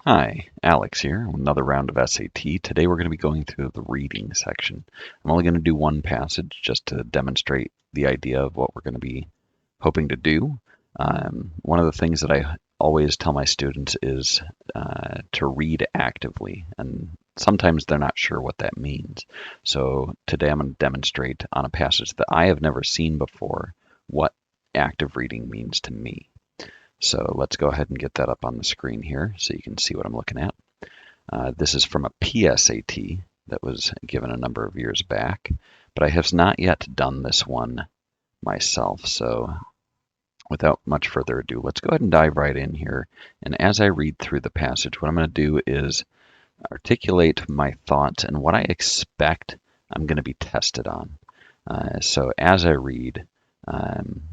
Hi, Alex here, another round of SAT. Today we're going to be going through the reading section. I'm only going to do one passage just to demonstrate the idea of what we're going to be hoping to do. One of the things that I always tell my students is to read actively, and sometimes they're not sure what that means. So today I'm going to demonstrate on a passage that I have never seen before what active reading means to me. So let's go ahead and get that up on the screen here so you can see what I'm looking at. This is from a PSAT that was given a number of years back, but I have not yet done this one myself. So without much further ado, let's go ahead and dive right in here. And as I read through the passage, what I'm going to do is articulate my thoughts and what I expect I'm going to be tested on. So as I read,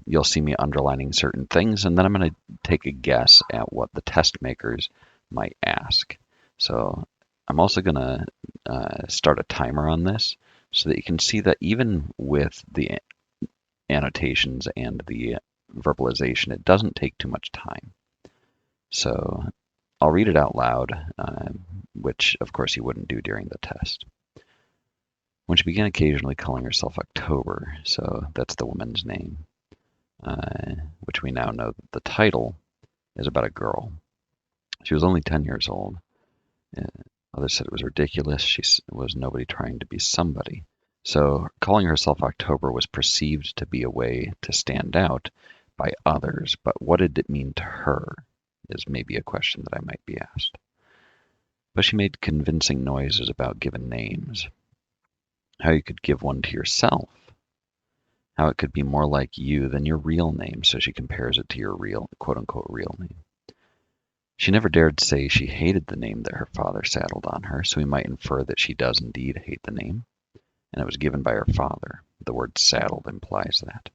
you'll see me underlining certain things, and then I'm going to take a guess at what the test makers might ask. So I'm also going to start a timer on this so that you can see that even with the annotations and the verbalization, it doesn't take too much time. So I'll read it out loud, which of course you wouldn't do during the test. When she began occasionally calling herself October, so that's the woman's name, which we now know that the title is about a girl. She was only 10 years old. Others said it was ridiculous. She was nobody trying to be somebody. So calling herself October was perceived to be a way to stand out by others, but what did it mean to her is maybe a question that I might be asked. But she made convincing noises about given names. How you could give one to yourself. How it could be more like you than your real name, so she compares it to your real, quote-unquote, real name. She never dared say she hated the name that her father saddled on her, so we might infer that she does indeed hate the name, and it was given by her father. The word saddled implies that.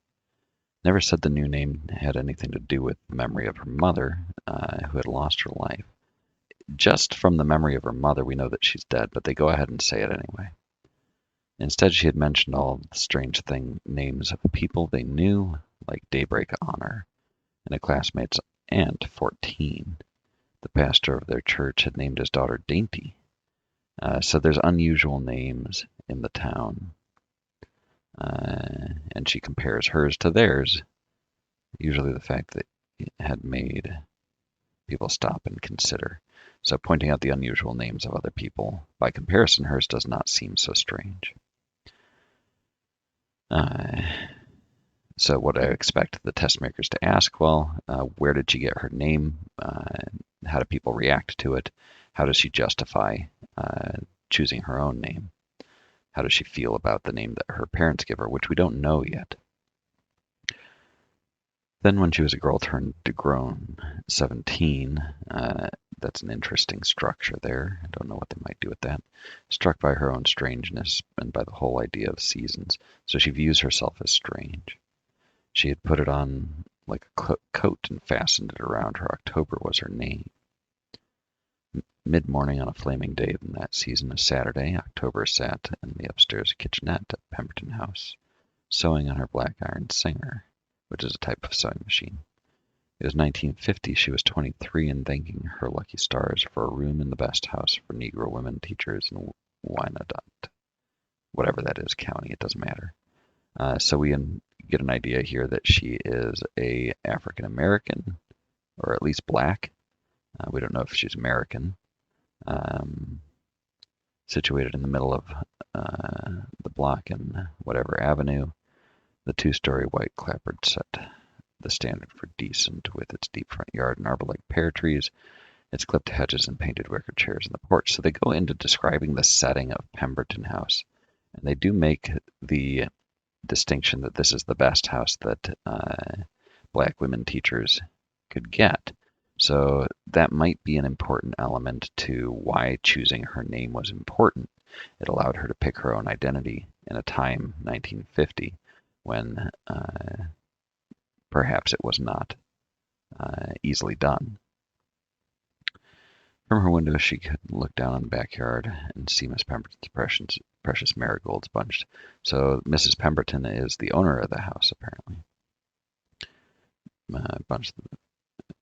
Never said the new name had anything to do with the memory of her mother, who had lost her life. Just from the memory of her mother, we know that she's dead, but they go ahead and say it anyway. Instead, she had mentioned all the strange names of people they knew, like Daybreak Honor, and a classmate's aunt, 14. The pastor of their church had named his daughter Dainty. So there's unusual names in the town. And she compares hers to theirs. Usually the fact that it had made people stop and consider. So pointing out the unusual names of other people, by comparison, hers does not seem so strange. So what I expect the test makers to ask, well, where did she get her name? How do people react to it? How does she justify choosing her own name? How does she feel about the name that her parents give her, which we don't know yet? Then when she was a girl turned to grown, 17, that's an interesting structure there. I don't know what they might do with that. Struck by her own strangeness and by the whole idea of seasons. So she views herself as strange. She had put it on like a coat and fastened it around her. October was her name. Mid-morning on a flaming day in that season, a Saturday, October sat in the upstairs kitchenette at Pemberton House, sewing on her black iron Singer, which is a type of sewing machine. It was 1950. She was 23 and thanking her lucky stars for a room in the best house for Negro women teachers in Wyandotte. Whatever that is, county, it doesn't matter. So we get an idea here that she is a African American, or at least black. We don't know if she's American. Situated in the middle of the block in whatever avenue, the two-story white clapboard set the standard for decent, with its deep front yard and arbor-like pear trees, its clipped hedges and painted wicker chairs in the porch. So they go into describing the setting of Pemberton House, and they do make the distinction that this is the best house that black women teachers could get. So that might be an important element to why choosing her name was important. It allowed her to pick her own identity in a time, 1950, when perhaps it was not easily done. From her window, she could look down on the backyard and see Miss Pemberton's precious marigolds bunched. So Mrs. Pemberton is the owner of the house, apparently. Bunched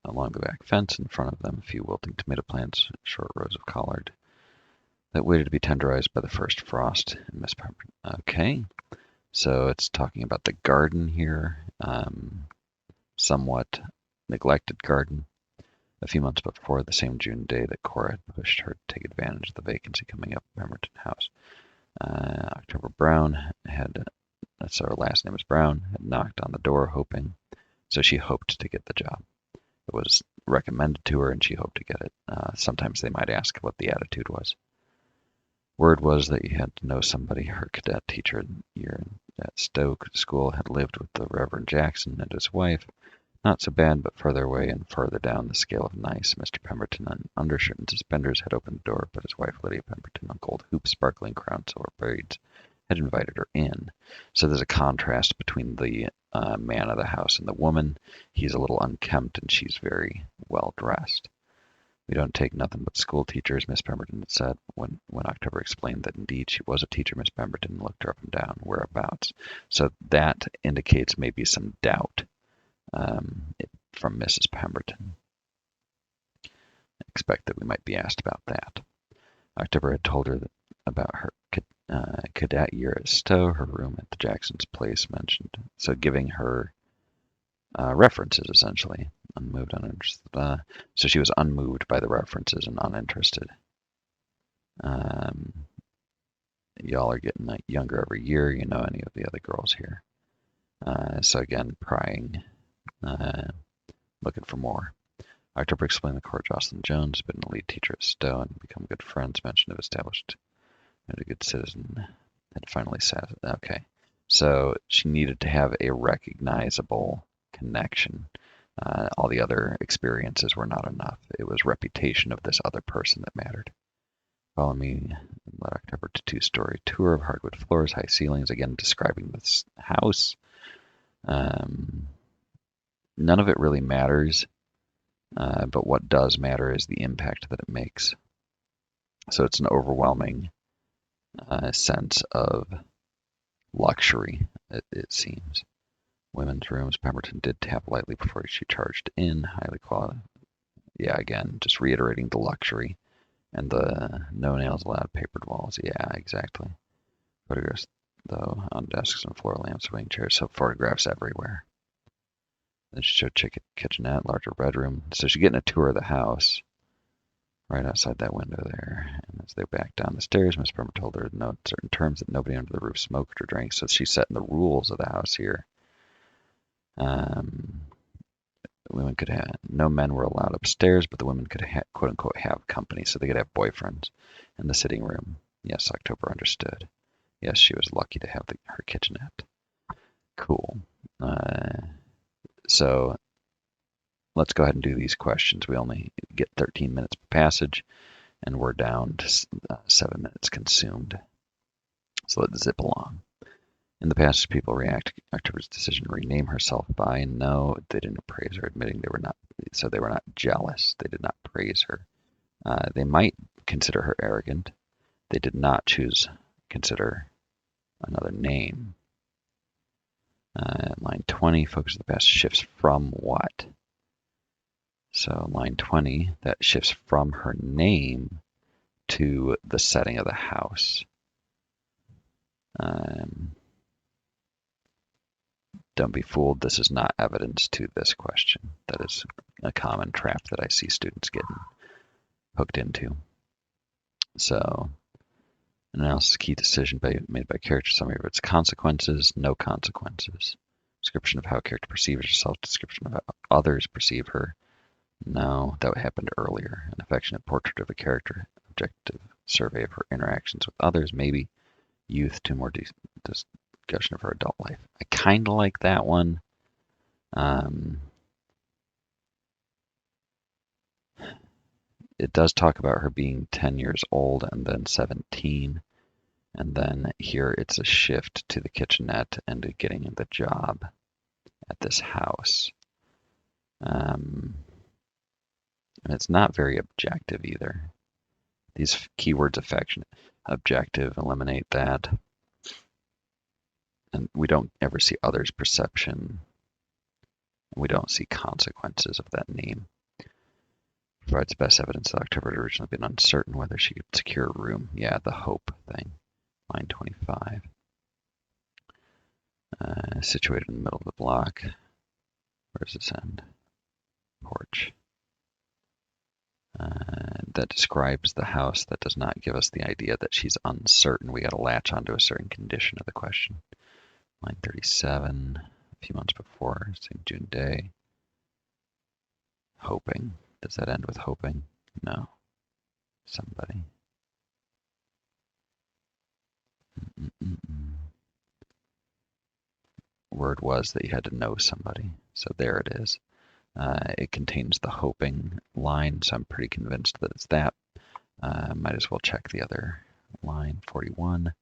along the back fence. In front of them, a few wilting tomato plants, short rows of collard that waited to be tenderized by the first frost. Miss Pemberton. Okay, so it's talking about the garden here, somewhat neglected garden. A few months before, the same June day that Cora had pushed her to take advantage of the vacancy coming up at Pemberton House. October Brown that's our last name is Brown, had knocked on the door so she hoped to get the job. It was recommended to her and she hoped to get it. Sometimes they might ask what the attitude was. Word was that you had to know somebody. Her cadet teacher year at Stoke School had lived with the Reverend Jackson and his wife. Not so bad, but further away and further down the scale of nice. Mr. Pemberton, in undershirt and suspenders, had opened the door, but his wife, Lydia Pemberton, on gold hoops, sparkling crown, silver braids, had invited her in. So there's a contrast between the man of the house and the woman. He's a little unkempt, and she's very well dressed. We don't take nothing but school teachers, Miss Pemberton had said. When October explained that indeed she was a teacher, Miss Pemberton looked her up and down, whereabouts. So that indicates maybe some doubt from Mrs. Pemberton. Expect that we might be asked about that. October had told her about her cadet year at Stowe, her room at the Jackson's place mentioned. So giving her references, essentially. Unmoved, uninterested. So she was unmoved by the references and uninterested. Y'all are getting younger every year. You know any of the other girls here. So again, prying, looking for more. October explained that Cora Jocelyn Jones had been a lead teacher at Stowe and become good friends, mentioned of established and a good citizen, had finally said, okay. So she needed to have a recognizable connection. All the other experiences were not enough. It was reputation of this other person that mattered. Follow me, led October to two-story tour of hardwood floors, high ceilings, again describing this house. None of it really matters, but what does matter is the impact that it makes. So it's an overwhelming sense of luxury, it seems. Women's rooms, Pemberton did tap lightly before she charged in, highly quality. Yeah, again, just reiterating the luxury and the no nails allowed papered walls. Yeah, exactly. Photographs, though, on desks and floor lamps, swing chairs, so photographs everywhere. Then she showed kitchenette, larger bedroom. So she's getting a tour of the house right outside that window there. And as they backed down the stairs, Miss Pemberton told her to note certain terms that nobody under the roof smoked or drank. So she's setting the rules of the house here. Women could have, no men were allowed upstairs, but the women could quote unquote have company, so they could have boyfriends in the sitting room. Yes, October understood. Yes, she was lucky to have her kitchenette. Cool. So let's go ahead and do these questions. We only get 13 minutes per passage, and we're down to 7 minutes consumed. So let's zip along. In the passage, people react to October's decision to rename herself by no, they didn't praise her, admitting they were not jealous. They did not praise her. They might consider her arrogant. They did not consider another name. Line 20, focus of the past shifts from what? So line 20, that shifts from her name to the setting of the house. Don't be fooled, this is not evidence to this question. That is a common trap that I see students getting hooked into. So, analysis key decision made by character, summary of its consequences, no consequences. Description of how a character perceives herself, description of how others perceive her. No, that happened earlier. An affectionate portrait of a character, objective survey of her interactions with others, maybe. Youth, to more discussion of her adult life. I kind of like that one. It does talk about her being 10 years old and then 17. And then here it's a shift to the kitchenette and to getting the job at this house. And it's not very objective either. These keywords, affectionate, objective, eliminate that. And we don't ever see others' perception. We don't see consequences of that name. Provides best evidence that October had originally been uncertain whether she could secure a room. Yeah, the hope thing. Line 25. Situated in the middle of the block. Where does this end? Porch. That describes the house. That does not give us the idea that she's uncertain. We got to latch onto a certain condition of the question. Line 37. A few months before, same June day. Hoping. Does that end with hoping? No. Somebody. Word was that you had to know somebody. So there it is. It contains the hoping line, so I'm pretty convinced that it's that. Might as well check the other line. 41.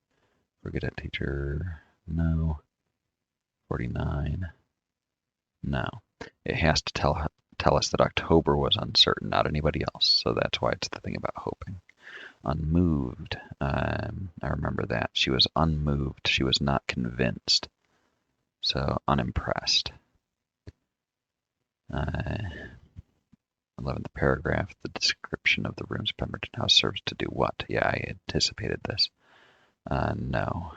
Forget it, teacher. No. 49. No. It has to tell us that October was uncertain, not anybody else. So that's why it's the thing about hoping. Unmoved. I remember that. She was unmoved. She was not convinced. So unimpressed. 11th paragraph, the description of the rooms Pemberton House serves to do what? Yeah, I anticipated this. No.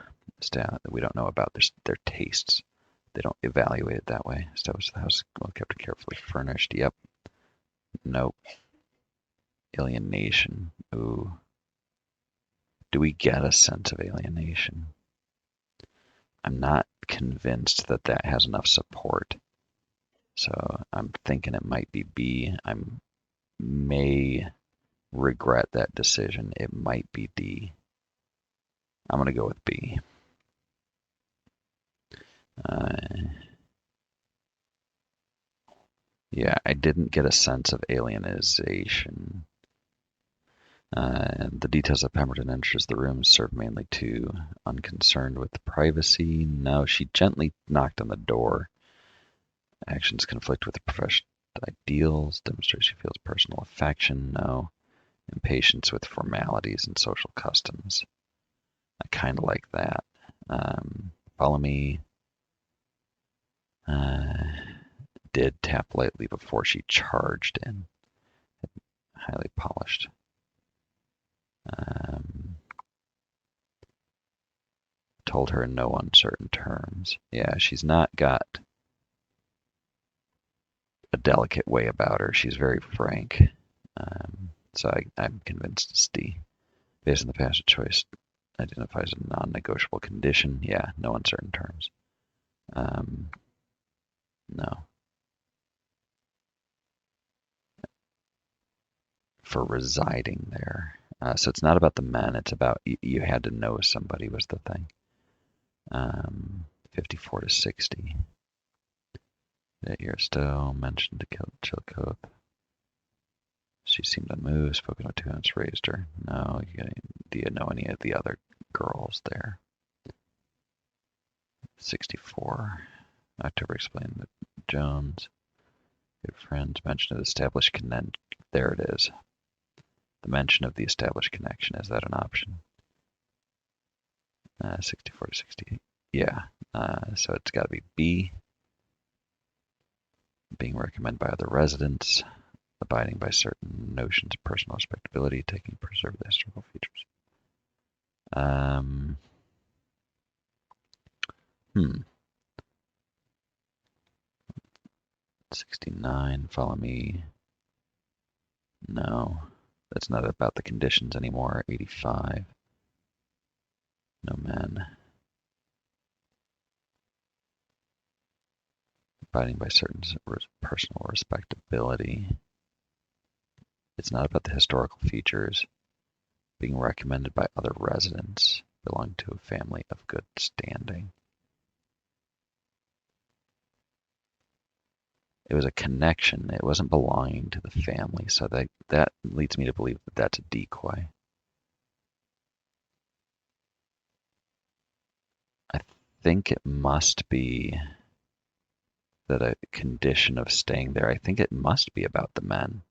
We don't know about their tastes. They don't evaluate it that way. Establish the house well kept and carefully furnished. Yep. Nope. Alienation. Ooh. Do we get a sense of alienation? I'm not convinced that that has enough support. So I'm thinking it might be B. I may regret that decision. It might be D. I'm going to go with B. Yeah, I didn't get a sense of alienization. The details of Pemberton enters the room serve mainly to unconcerned with privacy. No, she gently knocked on the door. Actions conflict with professional ideals. Demonstrates she feels personal affection. No. Impatience with formalities and social customs. I kind of like that. Follow me. Did tap lightly before she charged in. Highly polished. Told her in no uncertain terms. Yeah, she's not got a delicate way about her. She's very frank. So I'm convinced it's D. Based on the passage choice, identifies a non-negotiable condition. Yeah, no uncertain terms. No. For residing there. So it's not about the men. It's about you had to know somebody was the thing. 54 to 60. That year still mentioned to Chilcote. She seemed unmoved, spoken with 2 hands, raised her. No, do you know any of the other girls there? 64. October explained that Jones, good friends, mentioned of established connection. There it is. The mention of the established connection. Is that an option? 64 to 68. Yeah. So it's got to be B. Being recommended by other residents. Abiding by certain notions of personal respectability, taking preserve the historical features. 69, follow me. No, that's not about the conditions anymore. 85, no men. Abiding by certain personal respectability. It's not about the historical features. Being recommended by other residents. Belong to a family of good standing. It was a connection. It wasn't belonging to the family. So that leads me to believe that that's a decoy. I think it must be that a condition of staying there. I think it must be about the men.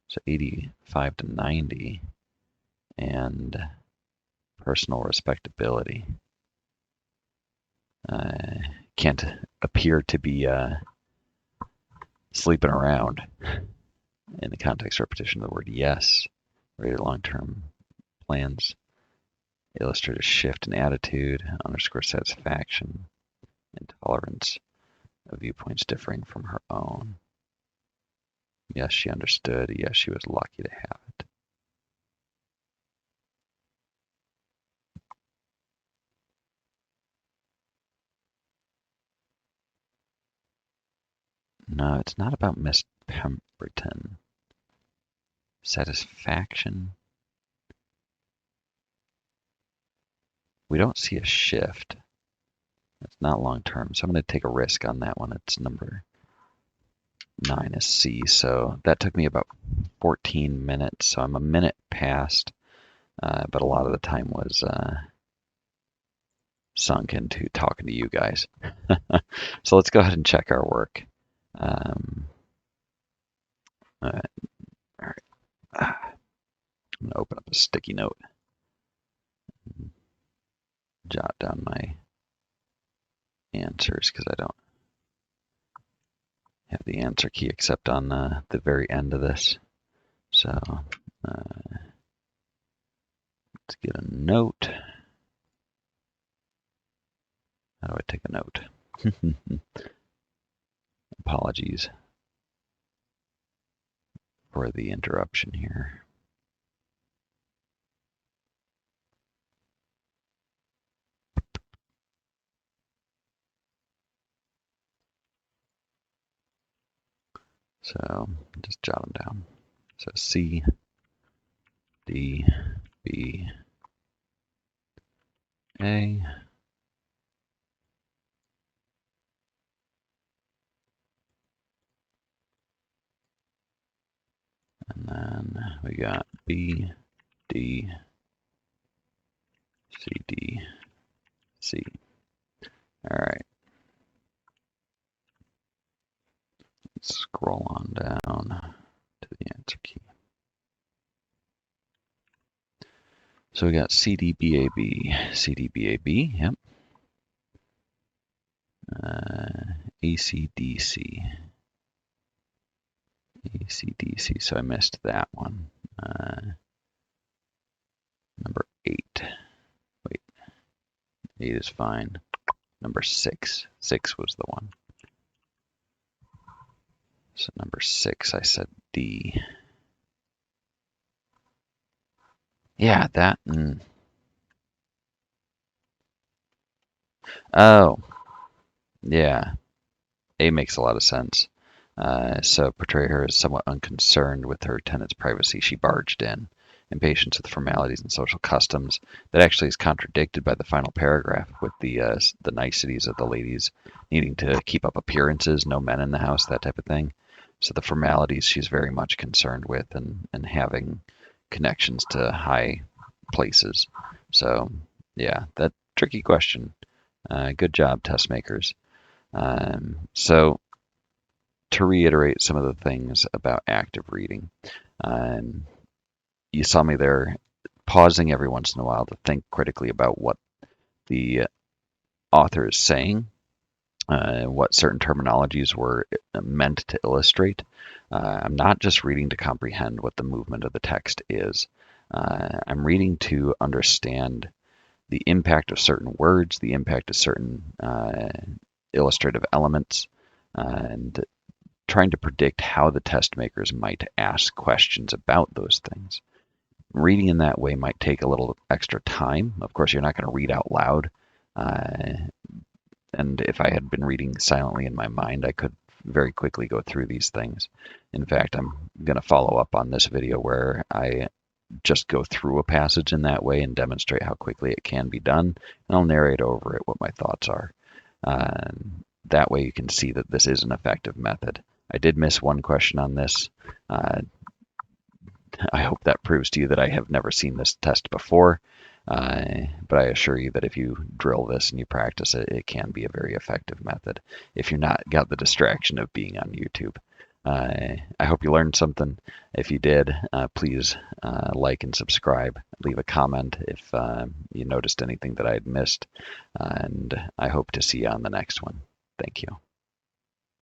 So 85 to 90 and personal respectability. Can't appear to be sleeping around in the context repetition of the word yes, rated long-term plans, illustrate a shift in attitude, underscore satisfaction, intolerance of viewpoints differing from her own. Yes, she understood. Yes, she was lucky to have it. No, it's not about Miss Pemberton. Satisfaction. We don't see a shift. It's not long term, so I'm going to take a risk on that one. It's number 9 is C, so that took me about 14 minutes, so I'm a minute past, but a lot of the time was sunk into talking to you guys. So let's go ahead and check our work. All right. I'm going to open up a sticky note, jot down my answers because I don't have the answer key except on the very end of this. So let's get a note. How do I take a note? Apologies for the interruption here. So just jot them down. So C, D, B, A. And then we got B, D, C, D, C. All right. Let's scroll on down to the answer key. So we got CDBAB, CDBAB, yep. ACDC, ACDC, so I missed that one. Number 8, wait, 8 is fine. Number 6, 6 was the one. So number 6, I said D. Yeah, that. Oh, yeah. A makes a lot of sense. So portray her as somewhat unconcerned with her tenant's privacy. She barged in, impatient with formalities and social customs. That actually is contradicted by the final paragraph with the niceties of the ladies needing to keep up appearances, no men in the house, that type of thing. So the formalities she's very much concerned with and having connections to high places. So yeah, that tricky question. Good job, test makers. So to reiterate some of the things about active reading, you saw me there pausing every once in a while to think critically about what the author is saying, what certain terminologies were meant to illustrate. I'm not just reading to comprehend what the movement of the text is. I'm reading to understand the impact of certain words, the impact of certain illustrative elements, and trying to predict how the test makers might ask questions about those things. Reading in that way might take a little extra time. Of course, you're not going to read out loud. And if I had been reading silently in my mind, I could very quickly go through these things. In fact, I'm going to follow up on this video where I just go through a passage in that way and demonstrate how quickly it can be done. And I'll narrate over it what my thoughts are. That way you can see that this is an effective method. I did miss one question on this. I hope that proves to you that I have never seen this test before. But I assure you that if you drill this and you practice it, it can be a very effective method if you're not got the distraction of being on YouTube. I hope you learned something. If you did, please like and subscribe. Leave a comment if you noticed anything that I had missed. And I hope to see you on the next one. Thank you.